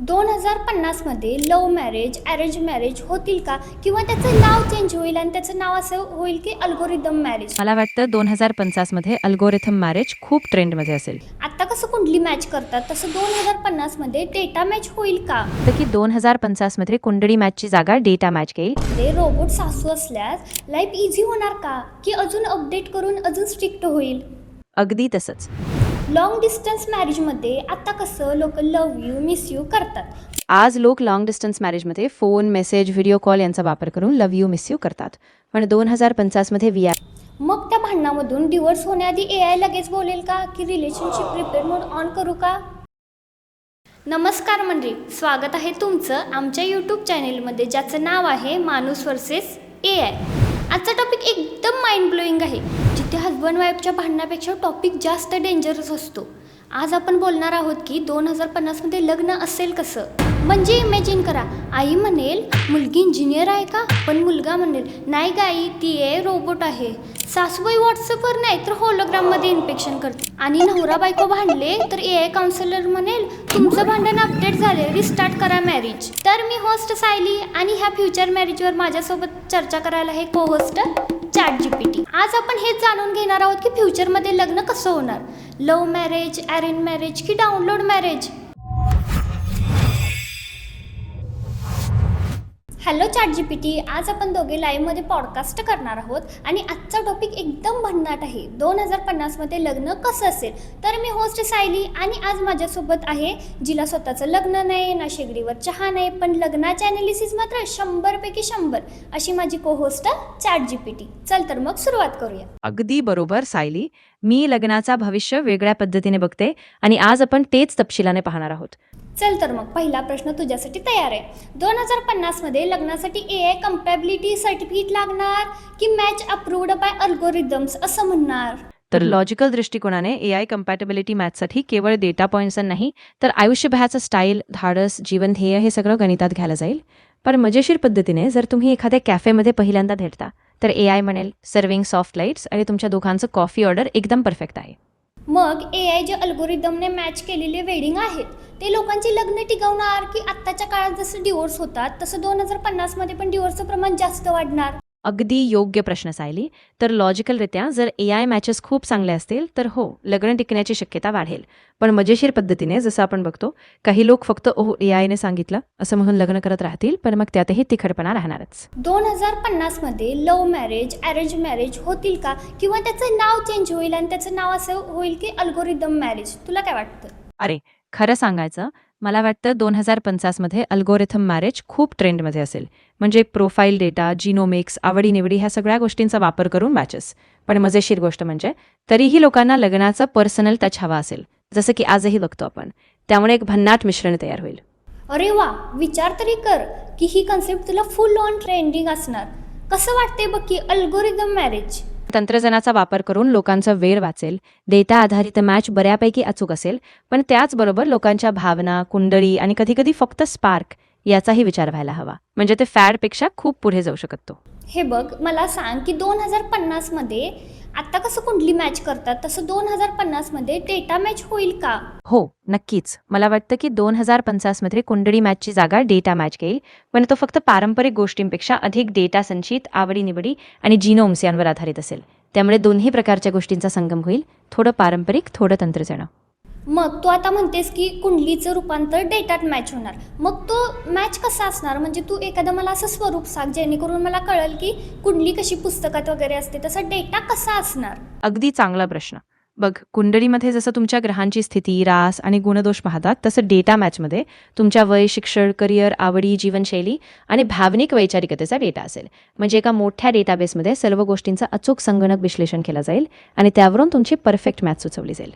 2050 मध्ये love marriage, arrange marriage होतील का? किंवा त्याचं नाव चेंज होईल आणि त्याचं नाव असं होईल की अल्गोरिदम मॅरेज. मला वाटतं 2050 मध्ये अल्गोरिथम मॅरेज खूप ट्रेंडमध्ये असेल. आता कसं कुंडली मॅच करतात तसं 2050 मध्ये डेटा मॅच होईल का? तर की 2050 मध्ये कुंडली मॅचची जागा डेटा मॅच घेईल. ते रोबोट सासू असल्यास लाईफ इझी होणार का? की अजून अपडेट करून अजून स्ट्रिक्ट होईल? अगदी तसंच. लॉंग डिस्टन्स मॅरेजमध्ये आता कसं लोक लव्ह यू, मिस यू करतात. आज लोक लॉंग डिस्टन्स मॅरेजमध्ये फोन, मेसेज, व्हिडिओ कॉल यांचा वापर करून लव्ह यू, मिस यू करतात. पण 2050 मध्ये VR मग त्या भांडणामधून डिवोर्स होण्याआधी AI लगेच बोलेल का? की रिलेशनशिप रिपेअर मोड ऑन करू का? नमस्कार मंडळी, स्वागत आहे तुमचं आमच्या यूट्यूब चॅनेलमध्ये, ज्याचं नाव आहे माणूस वर्सेस AI. आजचा टॉपिक एकदम माइंड ब्लोईंग आहे, जिथे हजबंड वाईफच्या भांडणापेक्षा टॉपिक जास्त डेंजरस असतो. आज आपण बोलणार आहोत की 2050 मध्ये लग्न असेल कसं. म्हणजे इमॅजिन करा, आई म्हणेल मुलगी इंजिनियर आहे का, पण मुलगा म्हणेल नाही गाई, ती आहे रोबोट आहे. सासूबाई व्हॉट्सअपवर नाही तर होलोग्राममध्ये इन्फेक्शन करते. आणि नवरा बायको भांडले तर AI काउन्सिलर म्हणेल तुमचं भांडण अपडेट झाले, रिस्टार्ट करा मॅरेज. तर मी होस्ट सायली आणि ह्या फ्युचर मॅरेजवर माझ्यासोबत चर्चा करायला हे को होस्ट ChatGPT. आज आपण हेच जाणून घेणार आहोत की फ्युचरमध्ये लग्न कसं होणार, लव्ह मॅरेज, अरेंज मॅरेज की डाउनलोड मॅरेज. हॅलो ChatGPT, आज आपण दोघे लाईव्हमध्ये पॉडकास्ट करणार आहोत आणि आजचा टॉपिक एकदम भन्नाट आहे, 2050 मध्ये लग्न कसं असेल. तर मी होस्ट सायली आणि आज माझ्यासोबत आहे जिला स्वतःचं लग्न नाही ना शेगडीवर चहा नाही, पण लग्नाचे ॲनालिसिस मात्र 100 पैकी 100 अशी माझी को होस्ट ChatGPT. चल तर मग सुरुवात करूया. अगदी बरोबर सायली. मी लग्नाचा भविष्य वेगळ्या पद्धतीने बघते आणि आज आपण तेच तपशिलाने पाहणार आहोत. चल तर मग पहिला प्रश्न तुझ्यासाठी तयार आहे. 2050 मध्ये लग्नासाठी AI कम्पॅबिलिटी सर्टिफिकेट लागणार की मॅच अप्रूव्ड बाय अल्गोरिदम्स असं म्हणणार? तर लॉजिकल दृष्टिकोनाने AI कम्पॅटेबिलिटी मॅथसाठी केवळ डेटा पॉईंट्स नाही तर आयुष्यभराचं स्टाईल, धाडस, जीवन ध्येय हे सगळं गणितात घ्यायला जाईल. पण मजेशीर पद्धतीने जर तुम्ही एखाद्या कॅफेमध्ये पहिल्यांदा भेटता तर AI म्हणेल सर्विंग सॉफ्ट लाईट्स आणि तुमच्या दोघांचं कॉफी ऑर्डर एकदम परफेक्ट आहे. मग AI जे अल्गोरिदमने मॅच केलेले वेडिंग आहेत ते लोकांची लग्न टिकवणार की आत्ताच्या काळात जसं डिवोर्स होतात तसं 2050 मध्ये पण डिवोर्सचं प्रमाण जास्त वाढणार? अगदी योग्य प्रश्न सायली. तर लॉजिकलरित्या जर AI मॅचेस खूप चांगले असतील तर हो, लग्न टिकण्याची शक्यता वाढेल. पण मजेशीर पद्धतीने जसं आपण बघतो, काही लोक फक्त AIने सांगितलं असं म्हणून लग्न करत राहतील, पण मग त्यातही तिखटपणा राहणारच. 2050 मध्ये लव्ह मॅरेज, अरेंज मॅरेज होतील का? किंवा त्याचं नाव चेंज होईल आणि त्याचं नाव असं होईल की अल्गोरिदम मॅरेज? तुला काय वाटतं? अरे, खरं सांगायचं, मला वाटतं 2050 मध्ये अल्गोरिथम मॅरेज खूप ट्रेंडमध्ये असेल. म्हणजे प्रोफाईल डेटा, जिनोमिक्स, आवडीनिवडी ह्या सगळ्या गोष्टींचा वापर करून मॅचेस. पण मजेशीर गोष्ट म्हणजे तरीही लोकांना लग्नाचा पर्सनल टच हवा असेल, जसं की आजही बघतो आपण. त्यामुळे एक भन्नाट मिश्रण तयार होईल. अरे वा, विचार तरी कर की ही कन्सेप्ट तुला फुल ऑन ट्रेंडिंग असणार. कसं वाटते बघ की अल्गोरिदम मॅरेज? तंत्रज्ञानाचा वापर करून लोकांचा वेळ वाचेल, डेटा आधारित मॅच बऱ्यापैकी अचूक असेल, पण त्याचबरोबर लोकांच्या भावना, कुंडळी आणि कधीकधी फक्त स्पार्क याचाही विचार व्हायला हवा. म्हणजे ते फॅडपेक्षा खूप पुढे जाऊ शकतो. हे बघ, मला सांग की 2050 मध्ये आता कसं कुंडली मॅच करतात तसं 2050 मध्ये डेटा मॅच होईल का? हो, नक्कीच. मला वाटतं की 2050 मध्ये कुंडली मॅचची जागा डेटा मॅच घेईल, पण तो फक्त पारंपरिक गोष्टींपेक्षा अधिक डेटा संचित, आवडीनिवडी आणि जीनोम्स यांवर आधारित असेल. त्यामुळे दोन्ही प्रकारच्या गोष्टींचा संगम होईल, थोडं पारंपरिक, थोडं तंत्रज्ञान. मग तू आता म्हणतेस की कुंडलीचं रूपांतर डेटात मॅच होणार. मग तो मॅच कसा असणार? म्हणजे तू एखादं मला असं स्वरूप सांग जेणेकरून मला कळेल की कुंडली कशी पुस्तकात वगैरे असते तसा डेटा कसा असणार? अगदी चांगला प्रश्न. बघ, कुंडलीमध्ये जसं तुमच्या ग्रहांची स्थिती, रास आणि गुणदोष पाहतात, तसं डेटा मॅचमध्ये तुमच्या वय, शिक्षण, करिअर, आवडी, जीवनशैली आणि भावनिक वैचारिकतेचा डेटा असेल. म्हणजे एका मोठ्या डेटाबेसमध्ये सर्व गोष्टींचा अचूक संगणक विश्लेषण केलं जाईल आणि त्यावरून तुमची परफेक्ट मॅच सुचवली जाईल.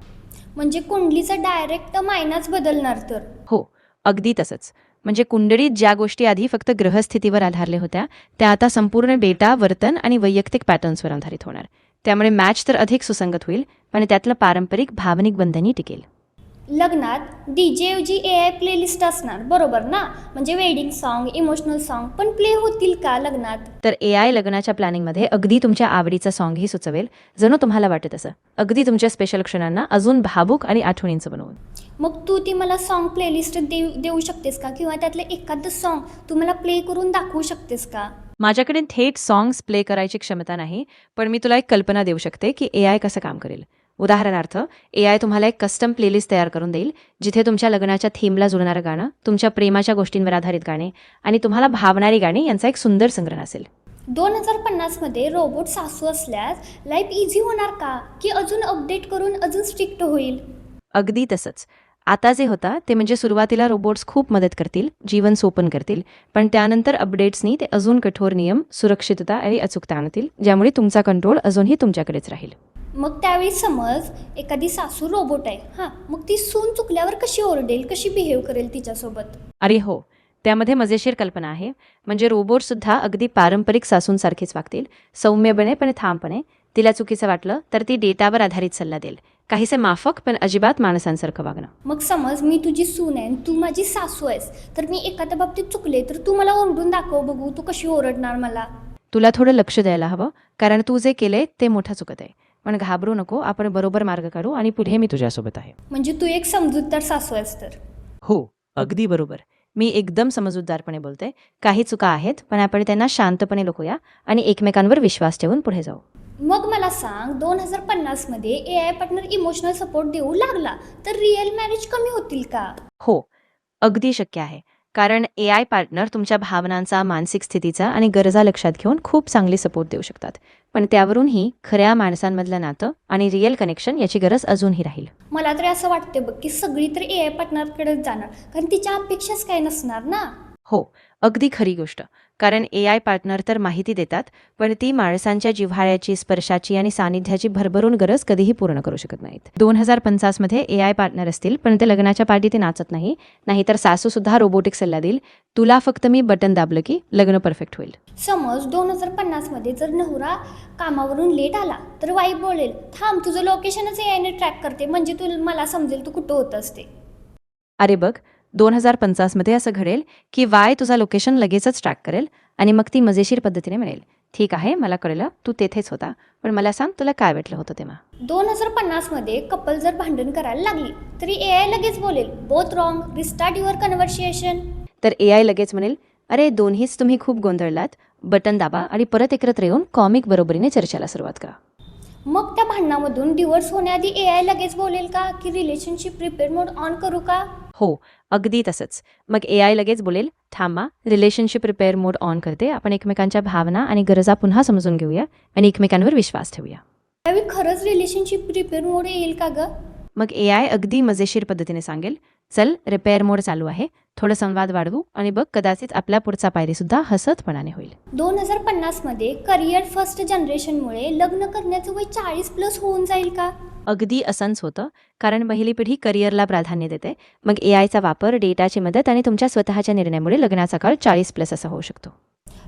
म्हणजे कुंडलीचा डायरेक्ट मायनाच बदलणार तर? हो, अगदी तसंच. म्हणजे कुंडलीत ज्या गोष्टी आधी फक्त ग्रहस्थितीवर आधारल्या होत्या त्या आता संपूर्ण डेटा, वर्तन आणि वैयक्तिक पॅटर्न्सवर आधारित होणार. त्यामुळे मॅच तर अधिक सुसंगत होईल, पण त्यातलं पारंपरिक भावनिक बंधनही टिकेल. लग्नात DJ ऐवजी AI प्लेलिस्ट असणार बरोबर ना? म्हणजे वेडिंग सॉन्ग, इमोशनल सॉन्ग पण प्ले होतील का लग्नात? तर AI लग्नाच्या प्लॅनिंगमध्ये अगदी तुमच्या आवडीचं सॉन्गही सुचवेल, जणू तुम्हाला वाटत असं. अगदी तुमच्या स्पेशल क्षणांना अजून भावूक आणि आठवणींचं बनवून. मग तू ती मला सॉन्ग प्लेलिस्ट देऊ शकतेस का? किंवा त्यातलं एखादं सॉन्ग तू मला प्ले करून दाखवू शकतेस का? माझ्याकडे थेट सॉंग्स प्ले करायची क्षमता नाही, पण मी तुला एक कल्पना देऊ शकते की AI कसं काम करेल. उदाहरणार्थ, AI तुम्हाला एक कस्टम प्लेलिस्ट तयार करून देईल, जिथे तुमच्या लग्नाच्या थीमला जुळणारं गाणं, तुमच्या प्रेमाच्या गोष्टींवर आधारित गाणे आणि तुम्हाला भावणारी गाणी यांचा एक सुंदर संग्रह असेल. 2050 मध्ये रोबोट सासू असल्यास लाईफ इझी होणार का? की अजून अपडेट करून अजून स्ट्रिक्ट होईल? अगदी तसंच. आता जे होतं ते म्हणजे सुरुवातीला रोबोट्स खूप मदत करतील, जीवन सोपन करतील, पण त्यानंतर अपडेट्सनी ते अजून कठोर नियम, सुरक्षितता आणि अचूकता आणतील, ज्यामुळे तुमचा कंट्रोल अजूनही तुमच्याकडेच राहील. मग त्यावेळी समज एखादी सासू रोबोट आहे मग ती सून चुकल्यावर कशी ओरडेल, कशी बिहेव करेल तिच्यासोबत? अरे हो, त्यामध्ये मजेशीर कल्पना आहे. म्हणजे रोबोटसुद्धा अगदी पारंपरिक सासूंसारखेच वागतील, सौम्यपणे पण ठामपणे. तिला चुकीचं वाटलं तर ती डेटावर आधारित सल्ला देईल, काहीसे माफक पण अजिबात माणसांसारखं वागणं. मग समज मी तुझी सून आहे आणि तू माझी सासू आहेस, तर मी एखाद्या बाबतीत चुकले तर तू मला ओरडून दाखव बघू, तू कशी ओरडणार मला? तुला थोडं लक्ष द्यायला हवं, कारण तू जे केलंय ते मोठं चुकत आहे. पण घाबरू नको, आपण बरोबर मार्ग काढू आणि पुढे मी तुझ्यासोबत आहे. म्हणजे तू एक समजूतदार सासू आहेस तर? हो, अगदी बरोबर. मी एकदम समजूतदारपणे बोलते. काही चुका आहेत, पण आपण त्यांना शांतपणे लोकूया आणि एकमेकांवर विश्वास ठेवून पुढे जाऊ. मग मला सांग, 2050 मध्ये AI पार्टनर इमोशनल सपोर्ट देऊ लागला तर रिअल मॅरेज कमी होतील का? हो, अगदी शक्य आहे. कारण AI पार्टनर तुमच्या भावनांचा, मानसिक स्थितीचा आणि गरजा लक्षात घेऊन खूप चांगली सपोर्ट देऊ शकतात. पण त्यावरूनही खऱ्या माणसांमधलं नातं आणि रिअल कनेक्शन याची गरज अजूनही राहील. मला तरी असं वाटते बघ की सगळी तर AI पार्टनरकडेच जाणार, कारण तिच्या अपेक्षाच काही नसणार ना. हो, अगदी खरी गोष्ट. कारण AI पार्टनर तर माहिती देतात, पण ती माणसांच्या जिव्हाळ्याची, स्पर्शाची आणि सानिध्याची भरभरून गरज कधीही पूर्ण करू शकत नाहीत. 2050 मध्ये AI पार्टनर असतील, पण ते लग्नाच्या पार्टीत नाचत नाही, नाहीतर सासूसुद्धा रोबोटिक सल्ला देईल, तुला फक्त मी बटन दाबलं की लग्न परफेक्ट होईल. समज 2050 मध्ये जर नवरा कामावरून लेट आला तर वाईफ बोलेल, थांब तुझं लोकेशनच AI ने ट्रॅक करते, म्हणजे तू मला समजेल तू कुठं होत असते. अरे बघ, 2050 मध्ये असं घडेल की वाय तुझा लोकेशन लगेचच ट्रॅक करेल आणि मग ती मजेशीर पद्धतीने म्हणेल, ठीक आहे, मला कळलं, तू तेथेच होता, पण मला सांग तुला काय वाटलं होतं तेव्हा. 2050 मध्ये कपल जर भांडण करायला लागली तरी AI लगेच बोलेल, both wrong, restart your conversation. तर AI लगेच म्हणेल, अरे दोन्हीच तुम्ही खूप गोंधळलात, बटन दाबा आणि परत एकत्र येऊन कॉमिक बरोबरीने चर्चेला सुरुवात करा. मग त्या भांडणामधून डिवोर्स होण्याआधी AI लगेच बोलेल का की रिलेशनशिप प्रिपेअर मोड ऑन करू का? हो, अगदी तसंच. मग AI लगेच बोलेल, थांबा, रिलेशनशिप रिपेअर मोड ऑन करते, आपण एकमेकांच्या भावना आणि गरजा पुन्हा समजून घेऊया आणि एकमेकांवर विश्वास ठेवूया. त्यावेळी खरंच रिलेशनशिप प्रिपेअर मोड येईल का ग? मग AI अगदी मजेशीर पद्धतीने सांगेल, चल रिपेअर मोड चालू आहे, थोडं संवाद वाढवू आणि बघ कदाचित आपल्या पुढचा पायरीसुद्धा हसतपणाने होईल. 2050 मध्ये करिअर फर्स्ट जनरेशनमुळे लग्न करण्याचं वय 40+ होऊन जाईल का? अगदी असंच होतं, कारण पहिली पिढी करिअरला प्राधान्य देते, मग AIचा वापर, डेटाची मदत आणि तुमच्या स्वतःच्या निर्णयामुळे लग्नाचा काळ 40+ असा होऊ शकतो.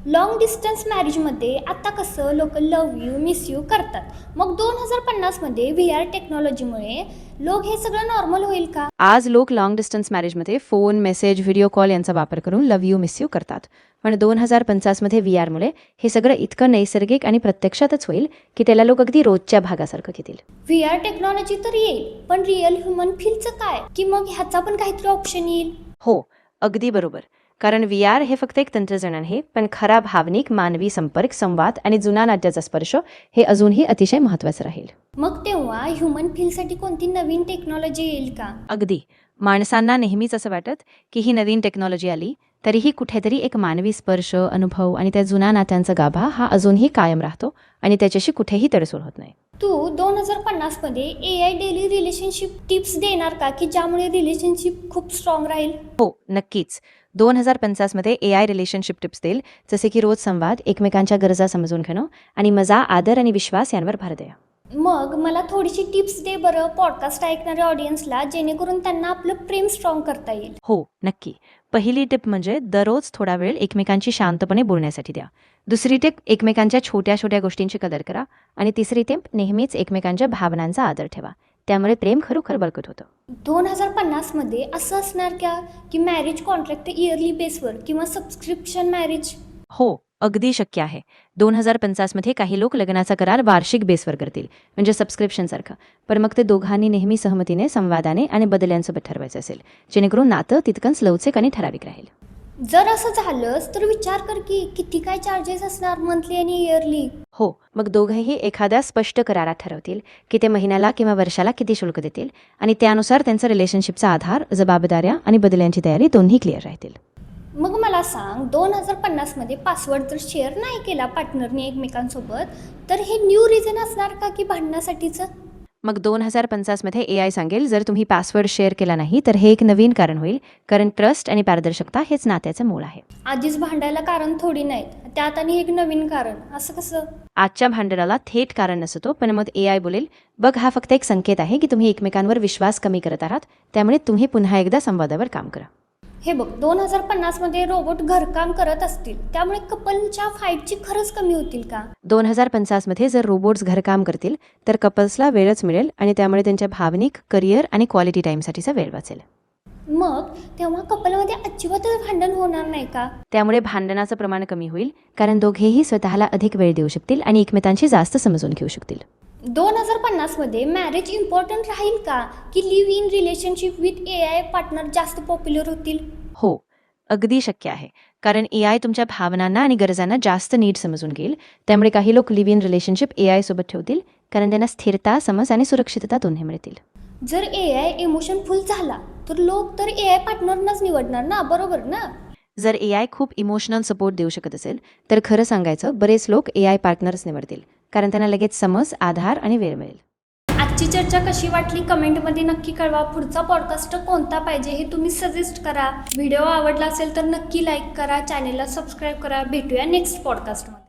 लॉंग डिस्टन्स मॅरेजमध्ये आता कसं लोक लव्ह यू, मिस यू करतात, मग 2050 मध्ये VR टेक्नॉलॉजीमुळे लोक हे सगळं नॉर्मल होईल का? आज लोक लॉंग डिस्टन्स मॅरेजमध्ये फोन, मेसेज, व्हिडिओ कॉल यांचा वापर करून लव्ह यू, मिस यू करतात. पण 2050 मध्ये VRमुळे हे सगळं इतकं नैसर्गिक आणि प्रत्यक्षातच होईल की त्याला लोक अगदी रोजच्या भागासारखं घेतील. VR टेक्नॉलॉजी तर येईल, पण रिअल ह्युमन फीलचं काय? की मग ह्याचा पण काहीतरी ऑप्शन येईल? हो, अगदी बरोबर. कारण VR हे फक्त एक तंत्रज्ञान आहे, पण खरा भावनिक, मानवी संपर्क, संवाद आणि जुना नाट्याचा स्पर्श हे अजूनही अतिशय महत्त्वाचं राहील. मग तेव्हा ह्युमन फीलसाठी कोणती नवीन टेक्नॉलॉजी येईल का? अगदी. माणसांना नेहमीच असं वाटत की ही नवीन टेक्नॉलॉजी आली तरीही कुठेतरी एक मानवी स्पर्श, अनुभव आणि त्या जुन्या नात्यांचा गाभा हा अजूनही कायम राहतो आणि त्याच्याशी कुठेही तडजोड होत नाही. तू 2050 मध्ये AI डेली रिलेशनशिप टिप्स देणार का की ज्यामुळे रिलेशनशिप खूप स्ट्रॉंग राहील? हो, नक्कीच. 2050 मध्ये AI रिलेशनशिप टिप्स देईल, जसे की रोज संवाद, एकमेकांच्या गरजा समजून घेणं आणि मजा, आदर आणि विश्वास यांवर भर द्या. मग मला थोडीशी टिप्स दे बरं पॉडकास्ट ऐकणाऱ्या ऑडियन्सला, जेणेकरून त्यांना आपलं प्रेम स्ट्रॉंग करता येईल. हो, नक्की. पहिली टिप म्हणजे दररोज थोडा वेळ एकमेकांशी शांतपणे बोलण्यासाठी द्या. दुसरी टिप, एकमेकांच्या छोट्या छोट्या गोष्टींची कदर करा आणि तिसरी टिप, नेहमीच एकमेकांच्या भावनांचा आदर ठेवा. त्यामुळे प्रेम खरोखर बळकट होतं. 2050मध्ये असं असणार का की मॅरेज कॉन्ट्रॅक्ट इयरली बेसवर किंवा सबस्क्रिप्शन मॅरेज? हो, अगदी शक्य आहे. 2050मध्ये काही लोक लग्नाचा करार वार्षिक बेसवर करतील, म्हणजे सबस्क्रिप्शनसारखं. पण मग ते दोघांनी नेहमी सहमतीने, संवादाने आणि बदल्यांसोबत ठरवायचं असेल, जेणेकरून नातं तितकंच लवचिक आणि ठराविक राहील. जर असं झालंच तर विचार कर की किती काय चार्जेस असणार मंथली आणि इयरली. हो, मग दोघंही एखाद्या स्पष्ट करारात ठरवतील की ते महिन्याला किंवा वर्षाला किती शुल्क देतील आणि त्यानुसार त्यांचा रिलेशनशिपचा आधार, जबाबदाऱ्या आणि बदल्यांची तयारी दोन्ही क्लिअर राहतील. मग मला सांग, 2050मध्ये पासवर्ड जर शेअर नाही केला पार्टनरने एकमेकांसोबत तर हे न्यू रिझन असणार का की भांडण्यासाठीचं? मग 2050मध्ये AI सांगेल, जर तुम्ही पासवर्ड शेअर केला नाही तर हे एक नवीन कारण होईल, कारण ट्रस्ट आणि पारदर्शकता हेच नात्याचं मूळ आहे. आधीच भांडायला कारण थोडी नाहीत, त्यात आणि एक नवीन कारण, असं कसं? आजच्या भांडणाला थेट कारण नसतो, पण मग AI बोलेल, बघ हा फक्त एक संकेत आहे की तुम्ही एकमेकांवर विश्वास कमी करत आहात, त्यामुळे तुम्ही पुन्हा एकदा संवादावर काम करा. हे बघ, 2050मध्ये रोबोट घरकाम करत असतील, त्यामुळे कपलच्या फाईटची खरंच कमी होतील का? 2050मध्ये जर रोबोट्स घरकाम करतील तर कपल्सला वेळच मिळेल आणि त्यामुळे त्यांच्या भावनिक, करिअर आणि क्वालिटी टाईमसाठीचा वेळ वाचेल. मग तेव्हा कपलमध्ये अजिबातच भांडण होणार नाही का? त्यामुळे भांडणाचं प्रमाण कमी होईल, कारण दोघेही स्वतःला अधिक वेळ देऊ शकतील आणि एकमेकांशी जास्त समजून घेऊ शकतील. 2050मध्ये मॅरेज इम्पॉर्टंट राहील का की live in relationship with AI partner जास्त पॉप्युलर होतील? हो, अगदी शक्य आहे, कारण AI तुमच्या भावनांना आणि गरजांना जास्त नीट समजून घेईल. त्यामुळे काही लोक लिव्ह इन रिलेशनशिप AI सोबत ठेवतील, कारण त्यांना स्थिरता, समज आणि सुरक्षितता दोन्ही मिळतील. जर AI इमोशनफुल झाला तर लोक तर AI पार्टनरनाच निवडणार ना, बरोबर ना? जर AI खूप इमोशनल सपोर्ट देऊ शकत असेल तर खरं सांगायचं, बरेच लोक AI पार्टनर्स निवडतील, कारण त्यांना लगेच समज, आधार आणि वेळ मिळेल. आजची चर्चा कशी वाटली कमेंटमध्ये नक्की कळवा. पुढचा पॉडकास्ट कोणता पाहिजे हे तुम्ही सजेस्ट करा. व्हिडिओ आवडला असेल तर नक्की लाईक करा, चॅनेलला सबस्क्राईब करा. भेटूया नेक्स्ट पॉडकास्टमध्ये.